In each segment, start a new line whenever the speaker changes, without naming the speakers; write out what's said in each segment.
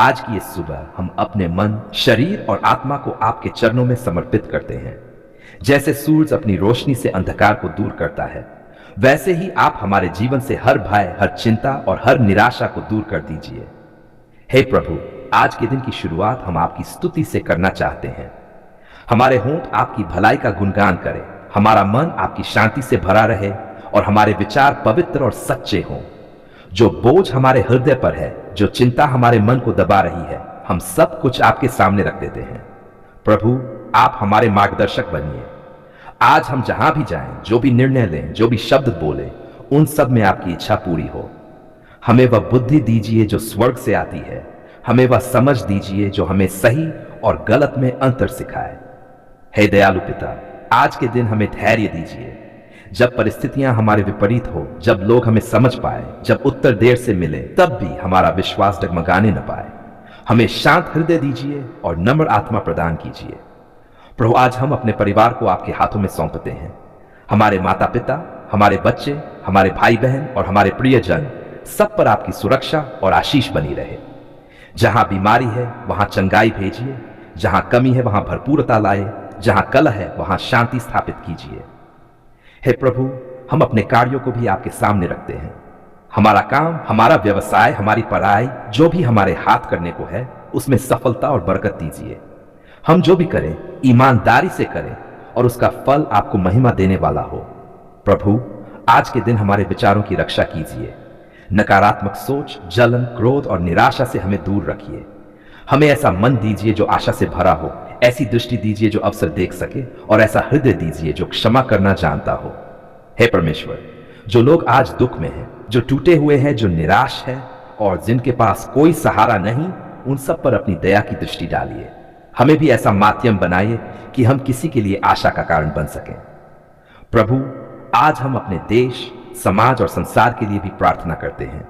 आज की इस सुबह हम अपने मन, शरीर और आत्मा को आपके चरणों में समर्पित करते हैं। जैसे सूरज अपनी रोशनी से अंधकार को दूर करता है, वैसे ही आप हमारे जीवन से हर भय, हर चिंता और हर निराशा को दूर कर दीजिए। हे प्रभु, आज के दिन की शुरुआत हम आपकी स्तुति से करना चाहते हैं। हमारे होंठ आपकी भलाई का गुणगान करें, हमारा मन आपकी शांति से भरा रहे और हमारे विचार पवित्र और सच्चे हों। जो बोझ हमारे हृदय पर है, जो चिंता हमारे मन को दबा रही है, हम सब कुछ आपके सामने रख देते हैं। प्रभु, आप हमारे मार्गदर्शक बनिए। आज हम जहां भी जाएं, जो भी निर्णय लें, जो भी शब्द बोलें, उन सब में आपकी इच्छा पूरी हो। हमें वह बुद्धि दीजिए जो स्वर्ग से आती है। हमें वह समझ दीजिए जो हमें सही और गलत में अंतर सिखाए। हे दयालु पिता, आज के दिन हमें धैर्य दीजिए। जब परिस्थितियां हमारे विपरीत हो, जब लोग हमें समझ पाए, जब उत्तर देर से मिले, तब भी हमारा विश्वास डगमगाने न पाए। हमें शांत हृदय दीजिए और नम्र आत्मा प्रदान कीजिए। प्रभु, आज हम अपने परिवार को आपके हाथों में सौंपते हैं। हमारे माता पिता, हमारे बच्चे, हमारे भाई बहन और हमारे प्रियजन, सब पर आपकी सुरक्षा और आशीष बनी रहे। जहां बीमारी है वहां चंगाई भेजिए, जहां कमी है वहां भरपूरता लाए, जहां कलह है वहां शांति स्थापित कीजिए। हे प्रभु, हम अपने कार्यों को भी आपके सामने रखते हैं। हमारा काम, हमारा व्यवसाय, हमारी पढ़ाई, जो भी हमारे हाथ करने को है, उसमें सफलता और बरकत दीजिए। हम जो भी करें ईमानदारी से करें और उसका फल आपको महिमा देने वाला हो। प्रभु, आज के दिन हमारे विचारों की रक्षा कीजिए। नकारात्मक सोच, जलन, क्रोध और निराशा से हमें दूर रखिए। हमें ऐसा मन दीजिए जो आशा से भरा हो, ऐसी दृष्टि दीजिए जो अवसर देख सके, और ऐसा हृदय दीजिए जो क्षमा करना जानता हो। हे परमेश्वर, जो लोग आज दुख में हैं, जो टूटे हुए हैं, जो निराश है और जिनके पास कोई सहारा नहीं, उन सब पर अपनी दया की दृष्टि डालिए। हमें भी ऐसा माध्यम बनाइए कि हम किसी के लिए आशा का कारण बन सकें। प्रभु, आज हम अपने देश, समाज और संसार के लिए भी प्रार्थना करते हैं।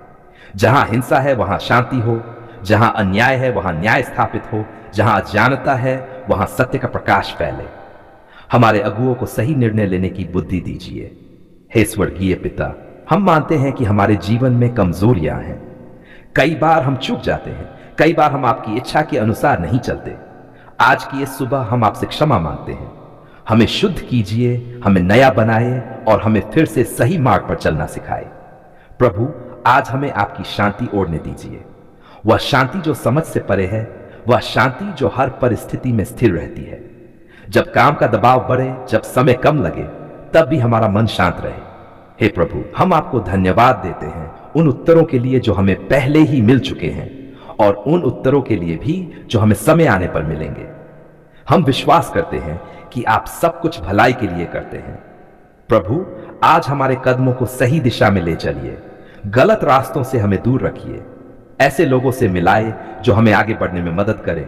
जहां हिंसा है वहां शांति हो, जहां अन्याय है वहां न्याय स्थापित हो, जहां अज्ञानता है वहां सत्य का प्रकाश फैले। हमारे अगुओं को सही निर्णय लेने की बुद्धि दीजिए। हे स्वर्गीय पिता, हम मानते हैं कि हमारे जीवन में कमजोरियां हैं। कई बार हम चूक जाते हैं, कई बार हम आपकी इच्छा के अनुसार नहीं चलते। आज की इस सुबह हम आपसे क्षमा मांगते हैं। हमें शुद्ध कीजिए, हमें नया बनाए और हमें फिर से सही मार्ग पर चलना सिखाए। प्रभु, आज हमें आपकी शांति ओढ़ने दीजिए। वह शांति जो समझ से परे है, वह शांति जो हर परिस्थिति में स्थिर रहती है। जब काम का दबाव बढ़े, जब समय कम लगे, तब भी हमारा मन शांत रहे। हे प्रभु, हम आपको धन्यवाद देते हैं उन उत्तरों के लिए जो हमें पहले ही मिल चुके हैं और उन उत्तरों के लिए भी जो हमें समय आने पर मिलेंगे। हम विश्वास करते हैं कि आप सब कुछ भलाई के लिए करते हैं। प्रभु, आज हमारे कदमों को सही दिशा में ले चलिए। गलत रास्तों से हमें दूर रखिए। ऐसे लोगों से मिलाए जो हमें आगे बढ़ने में मदद करें,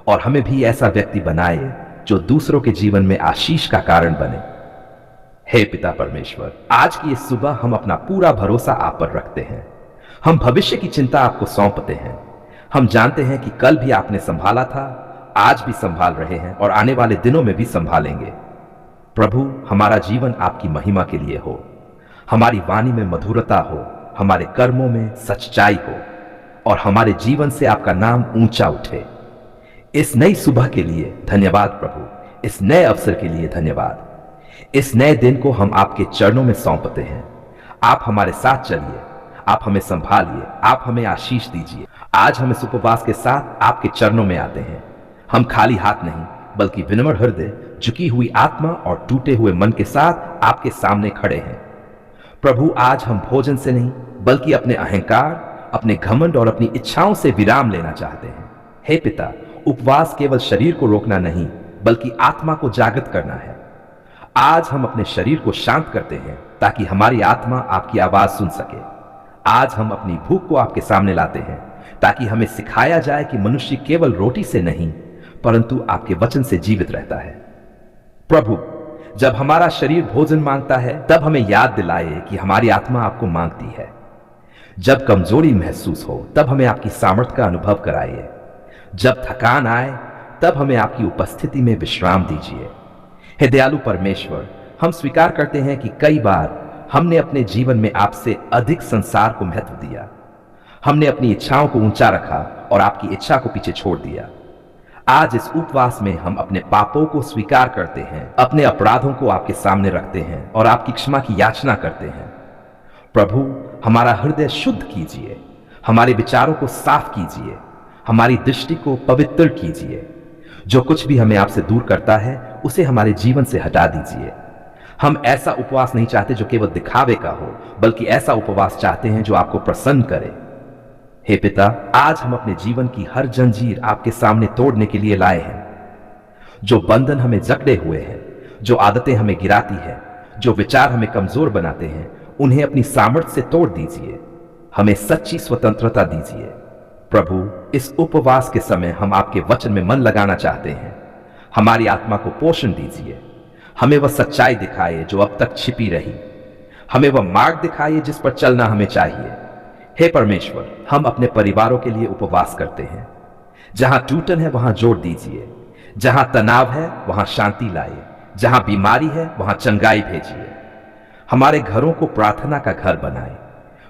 और हमें भी ऐसा व्यक्ति बनाए जो दूसरों के जीवन में आशीष का कारण बने। हे पिता परमेश्वर, आज की इस सुबह हम अपना पूरा भरोसा आप पर रखते हैं। हम भविष्य की चिंता आपको सौंपते हैं। हम जानते हैं कि कल भी आपने संभाला था, आज भी संभाल रहे हैं और आने वाले दिनों में भी संभालेंगे। प्रभु, हमारा जीवन आपकी महिमा के लिए हो। हमारी वाणी में मधुरता हो, हमारे कर्मों में सच्चाई हो और हमारे जीवन से आपका नाम ऊंचा उठे। इस नई सुबह के लिए धन्यवाद प्रभु। इस नए अवसर के लिए धन्यवाद। इस नए दिन को हम आपके चरणों में सौंपते हैं। आप हमारे साथ चलिए, आप हमें संभालिए, आप हमें आशीष दीजिए। आज हम इस उपवास के साथ आपके चरणों में आते हैं। हम खाली हाथ नहीं, बल्कि विनम्र हृदय, झुकी हुई आत्मा और टूटे हुए मन के साथ आपके सामने खड़े हैं। प्रभु, आज हम भोजन से नहीं, बल्कि अपने अहंकार, अपने घमंड और अपनी इच्छाओं से विराम लेना चाहते हैं। हे पिता, उपवास केवल शरीर को रोकना नहीं, बल्कि आत्मा को जागृत करना है। आज हम अपने शरीर को शांत करते हैं ताकि हमारी आत्मा आपकी आवाज सुन सके। आज हम अपनी भूख को आपके सामने लाते हैं ताकि हमें सिखाया जाए कि मनुष्य केवल रोटी से नहीं, परंतु आपके वचन से जीवित रहता है। प्रभु, जब हमारा शरीर भोजन मांगता है, तब हमें याद दिलाए कि हमारी आत्मा आपको मांगती है। जब कमजोरी महसूस हो, तब हमें आपकी सामर्थ्य का अनुभव कराइए। जब थकान आए, तब हमें आपकी उपस्थिति में विश्राम दीजिए। हे दयालु परमेश्वर, हम स्वीकार करते हैं कि कई बार हमने अपने जीवन में आपसे अधिक संसार को महत्व दिया। हमने अपनी इच्छाओं को ऊंचा रखा और आपकी इच्छा को पीछे छोड़ दिया। आज इस उपवास में हम अपने पापों को स्वीकार करते हैं, अपने अपराधों को आपके सामने रखते हैं और आपकी क्षमा की याचना करते हैं। प्रभु, हमारा हृदय शुद्ध कीजिए, हमारे विचारों को साफ कीजिए, हमारी दृष्टि को पवित्र कीजिए। जो कुछ भी हमें आपसे दूर करता है उसे हमारे जीवन से हटा दीजिए। हम ऐसा उपवास नहीं चाहते जो केवल दिखावे का हो, बल्कि ऐसा उपवास चाहते हैं जो आपको प्रसन्न करे। हे पिता, आज हम अपने जीवन की हर जंजीर आपके सामने तोड़ने के लिए लाए हैं। जो बंधन हमें जकड़े हुए हैं, जो आदतें हमें गिराती है, जो विचार हमें कमजोर बनाते हैं, उन्हें अपनी सामर्थ्य से तोड़ दीजिए। हमें सच्ची स्वतंत्रता दीजिए। प्रभु, इस उपवास के समय हम आपके वचन में मन लगाना चाहते हैं। हमारी आत्मा को पोषण दीजिए। हमें वह सच्चाई दिखाइए जो अब तक छिपी रही। हमें वह मार्ग दिखाइए जिस पर चलना हमें चाहिए। हे परमेश्वर, हम अपने परिवारों के लिए उपवास करते हैं। जहां टूटन है वहां जोड़ दीजिए, जहां तनाव है वहां शांति लाइए, जहां बीमारी है वहां चंगाई भेजिए। हमारे घरों को प्रार्थना का घर बनाए।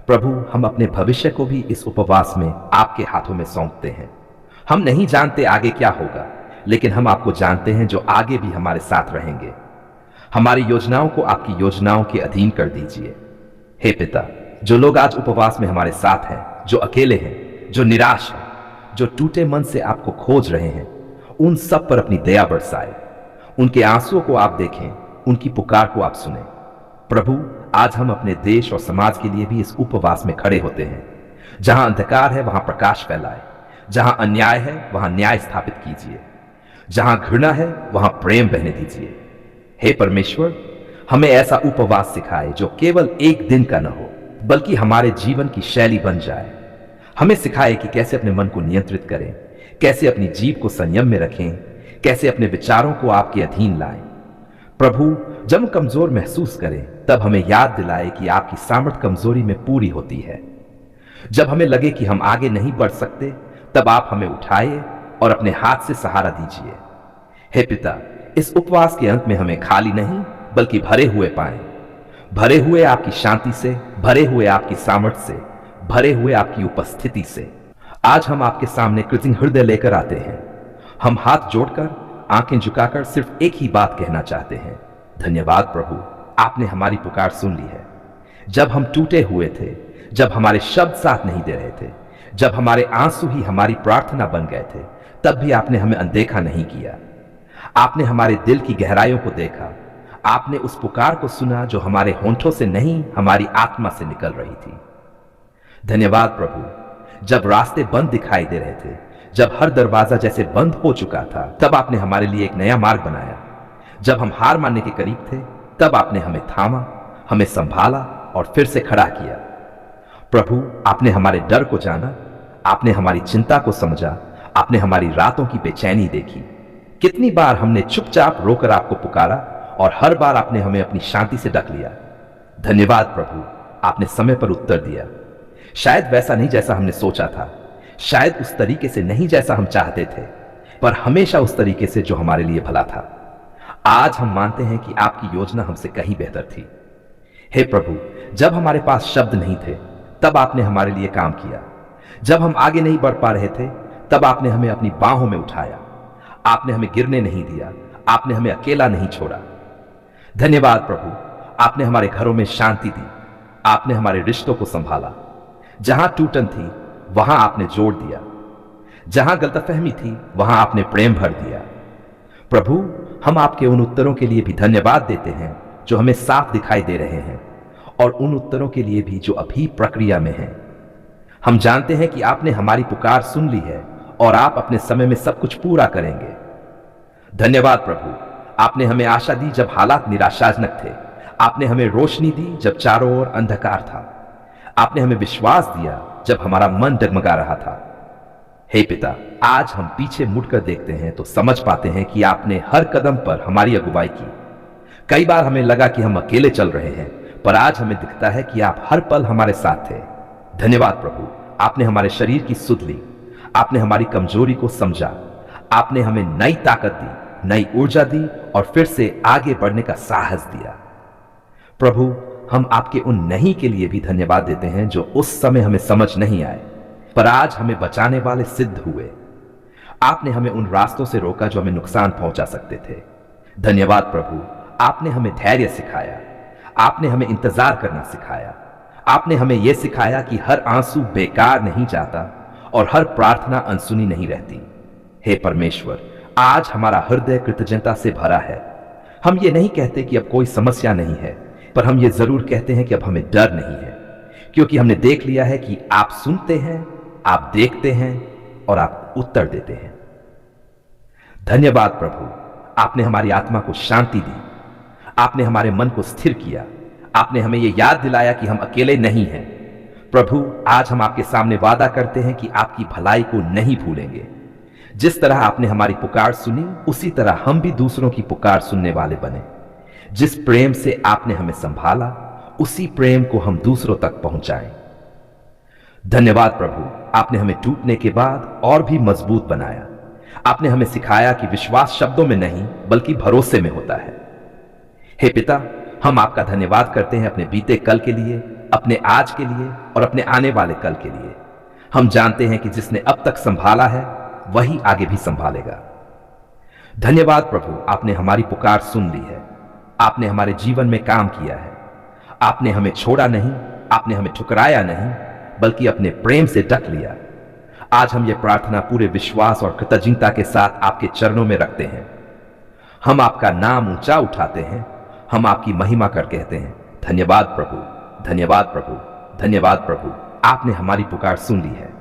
प्रभु, हम अपने भविष्य को भी इस उपवास में आपके हाथों में सौंपते हैं। हम नहीं जानते आगे क्या होगा, लेकिन हम आपको जानते हैं जो आगे भी हमारे साथ रहेंगे। हमारी योजनाओं को आपकी योजनाओं के अधीन कर दीजिए। हे पिता, जो लोग आज उपवास में हमारे साथ हैं, जो अकेले हैं, जो निराश हैं, जो टूटे मन से आपको खोज रहे हैं, उन सब पर अपनी दया बरसाए। उनके आंसुओं को आप देखें, उनकी पुकार को आप सुने। प्रभु, आज हम अपने देश और समाज के लिए भी इस उपवास में खड़े होते हैं। जहां अंधकार है वहां प्रकाश फैलाए, जहां अन्याय है वहां न्याय स्थापित कीजिए, जहां घृणा है वहां प्रेम बहने दीजिए। हे परमेश्वर, हमें ऐसा उपवास सिखाए जो केवल एक दिन का न हो, बल्कि हमारे जीवन की शैली बन जाए। हमें सिखाए कि कैसे अपने मन को नियंत्रित करें, कैसे अपनी जीभ को संयम में रखें, कैसे अपने विचारों को आपके अधीन लाएं। प्रभु, जब हम कमजोर महसूस करें तब हमें याद दिलाए कि आपकी सामर्थ कमजोरी में पूरी होती है। जब हमें लगे कि हम आगे नहीं बढ़ सकते, तब आप हमें उठाइए और अपने हाथ से सहारा दीजिए। हे पिता, इस उपवास के अंत में हमें खाली नहीं बल्कि भरे हुए पाएं, भरे हुए आपकी शांति से, भरे हुए आपकी सामर्थ्य से, भरे हुए आपकी उपस्थिति से। आज हम आपके सामने कृतज्ञ हृदय लेकर आते हैं। हम हाथ जोड़कर, आंखें झुकाकर सिर्फ एक ही बात कहना चाहते हैं, धन्यवाद प्रभु, आपने हमारी पुकार सुन ली है। जब हम टूटे हुए थे, जब हमारे शब्द साथ नहीं दे रहे थे, जब हमारे आंसू ही हमारी प्रार्थना बन गए थे, तब भी आपने हमें अनदेखा नहीं किया। आपने हमारे दिल की गहराइयों को देखा। आपने उस पुकार को सुना जो हमारे होंठों से नहीं, हमारी आत्मा से निकल रही थी। धन्यवाद प्रभु, जब रास्ते बंद दिखाई दे रहे थे, जब हर दरवाजा जैसे बंद हो चुका था, तब आपने हमारे लिए एक नया मार्ग बनाया। जब हम हार मानने के करीब थे, तब आपने हमें थामा, हमें संभाला और फिर से खड़ा किया। प्रभु, आपने हमारे डर को जाना, आपने हमारी चिंता को समझा, आपने हमारी रातों की बेचैनी देखी। कितनी बार हमने चुपचाप रोकर आपको पुकारा और हर बार आपने हमें अपनी शांति से ढक लिया। धन्यवाद प्रभु, आपने समय पर उत्तर दिया। शायद वैसा नहीं जैसा हमने सोचा था, शायद उस तरीके से नहीं जैसा हम चाहते थे, पर हमेशा उस तरीके से जो हमारे लिए भला था। आज हम मानते हैं कि आपकी योजना हमसे कहीं बेहतर थी। हे प्रभु, जब हमारे पास शब्द नहीं थे, तब आपने हमारे लिए काम किया। जब हम आगे नहीं बढ़ पा रहे थे, तब आपने हमें अपनी बाहों में उठाया। आपने हमें गिरने नहीं दिया, आपने हमें अकेला नहीं छोड़ा। धन्यवाद प्रभु, आपने हमारे घरों में शांति दी, आपने हमारे रिश्तों को संभाला। जहां टूटन थी वहां आपने जोड़ दिया, जहां गलतफहमी थी वहां आपने प्रेम भर दिया। प्रभु, हम आपके उन उत्तरों के लिए भी धन्यवाद देते हैं जो हमें साफ दिखाई दे रहे हैं, और उन उत्तरों के लिए भी जो अभी प्रक्रिया में हैं। हम जानते हैं कि आपने हमारी पुकार सुन ली है और आप अपने समय में सब कुछ पूरा करेंगे। धन्यवाद प्रभु, आपने हमें आशा दी जब हालात निराशाजनक थे, आपने हमें रोशनी दी जब चारों ओर अंधकार था, आपने हमें विश्वास दिया जब हमारा मन डगमगा रहा था। हे पिता, आज हम पीछे मुड़कर देखते हैं तो समझ पाते हैं कि आपने हर कदम पर हमारी अगुवाई की। कई बार हमें लगा कि हम अकेले चल रहे हैं, पर आज हमें दिखता है कि आप हर पल हमारे साथ थे। धन्यवाद प्रभु, आपने हमारे शरीर की सुध ली, आपने हमारी कमजोरी को समझा, आपने हमें नई ताकत दी, नई ऊर्जा दी और फिर से आगे बढ़ने का साहस दिया। प्रभु, हम आपके उन नहीं के लिए भी धन्यवाद देते हैं जो उस समय हमें समझ नहीं आए, पर आज हमें बचाने वाले सिद्ध हुए। आपने हमें उन रास्तों से रोका जो हमें नुकसान पहुंचा सकते थे। धन्यवाद प्रभु, आपने हमें धैर्य सिखाया, आपने हमें इंतजार करना सिखाया, आपने हमें यह सिखाया कि हर आंसू बेकार नहीं जाता और हर प्रार्थना अनसुनी नहीं रहती। हे परमेश्वर, आज हमारा हृदय कृतज्ञता से भरा है। हम ये नहीं कहते कि अब कोई समस्या नहीं है, पर हम ये जरूर कहते हैं कि अब हमें डर नहीं है, क्योंकि हमने देख लिया है कि आप सुनते हैं, आप देखते हैं और आप उत्तर देते हैं। धन्यवाद प्रभु, आपने हमारी आत्मा को शांति दी, आपने हमारे मन को स्थिर किया, आपने हमें यह याद दिलाया कि हम अकेले नहीं हैं। प्रभु, आज हम आपके सामने वादा करते हैं कि आपकी भलाई को नहीं भूलेंगे। जिस तरह आपने हमारी पुकार सुनी, उसी तरह हम भी दूसरों की पुकार सुनने वाले बने। जिस प्रेम से आपने हमें संभाला, उसी प्रेम को हम दूसरों तक पहुंचाएं। धन्यवाद प्रभु, आपने हमें टूटने के बाद और भी मजबूत बनाया। आपने हमें सिखाया कि विश्वास शब्दों में नहीं बल्कि भरोसे में होता है। हे पिता, हम आपका धन्यवाद करते हैं अपने बीते कल के लिए, अपने आज के लिए और अपने आने वाले कल के लिए। हम जानते हैं कि जिसने अब तक संभाला है वही आगे भी संभालेगा। धन्यवाद प्रभु, आपने हमारी पुकार सुन ली है, आपने हमारे जीवन में काम किया है। आपने हमें छोड़ा नहीं, आपने हमें ठुकराया नहीं, बल्कि अपने प्रेम से ढक लिया। आज हम ये प्रार्थना पूरे विश्वास और कृतज्ञता के साथ आपके चरणों में रखते हैं। हम आपका नाम ऊंचा उठाते हैं, हम आपकी महिमा कर कहते हैं, धन्यवाद प्रभु, धन्यवाद प्रभु, धन्यवाद प्रभु, आपने हमारी पुकार सुन ली है।